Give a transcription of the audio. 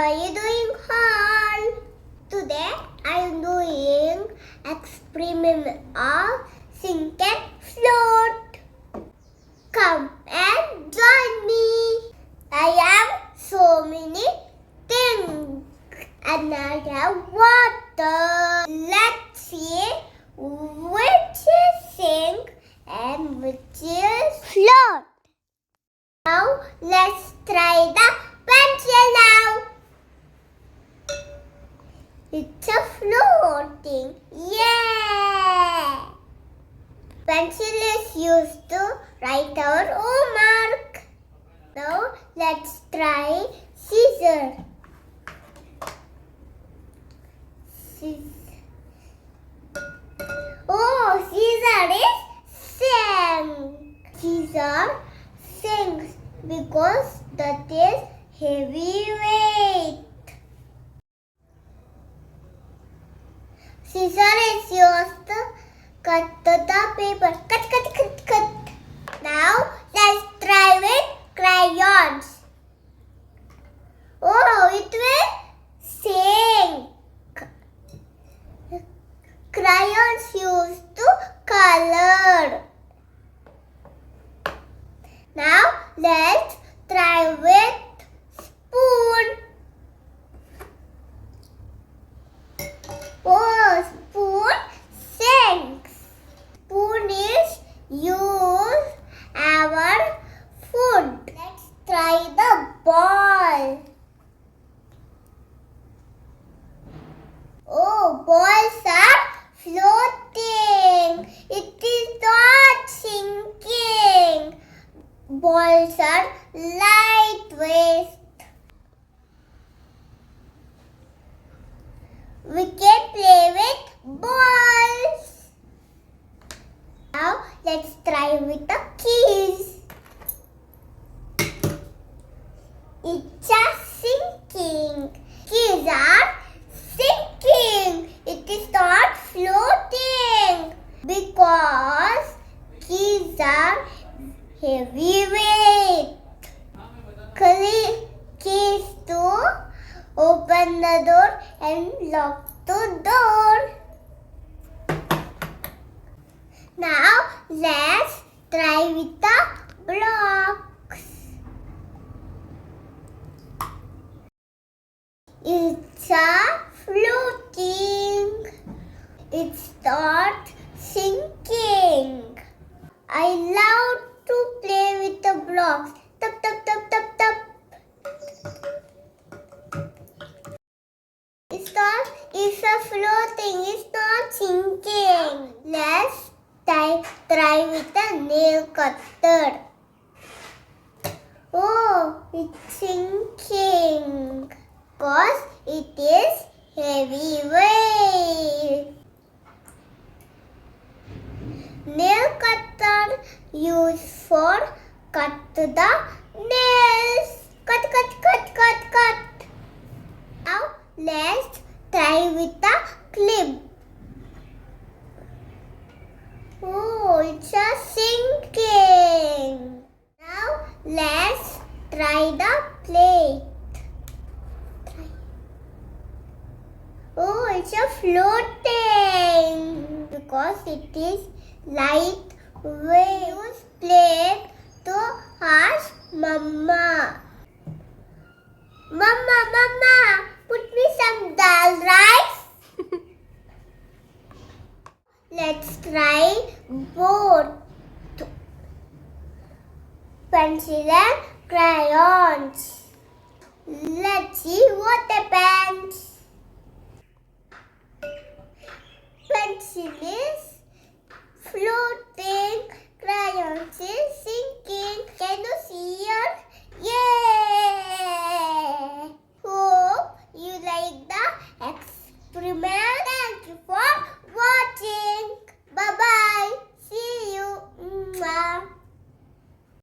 are you doing all? Today I am doing experiment of sink and float. Come and join me. I have so many things and I have water. Let's see which is sink and which is float. Now let's try the pencil now. It's a floating. Yeah! Pencil is used to write our homework. Now let's try scissor. Oh, scissor is sink. Scissor sinks because that is heavy weight. Scissor is used to cut the paper. Cut. Now let's try with crayons. Oh, it will sink. Crayons used to color. Now let's try with spoon. Oh, spoon sinks. Spoon is used our food. Let's try the ball. Oh, balls are floating. It is not sinking. Balls are lightweight. We can play with balls. Now let's try with the keys. It's a sinking. Keys are sinking. It is not floating because keys are heavy weight. Keys to open the door and lock the door. Now let's try with the blocks. It's a floating. It starts sinking. I love to play with the blocks. Tap. It's a floating. It's not sinking. Let's try with the nail cutter. Oh, it's sinking because it is heavy weight. Nail cutter used for cut the nails. Cut. Now let's try with the clip. Oh, it's a sinking. Now let's try the plate. Oh, it's a floating because it is lightweight. Use plate to ask Mama. Mama, put me some dal rice. Let's try both pencil and crayons. Let's see what happens. Pencil is floating, crayons is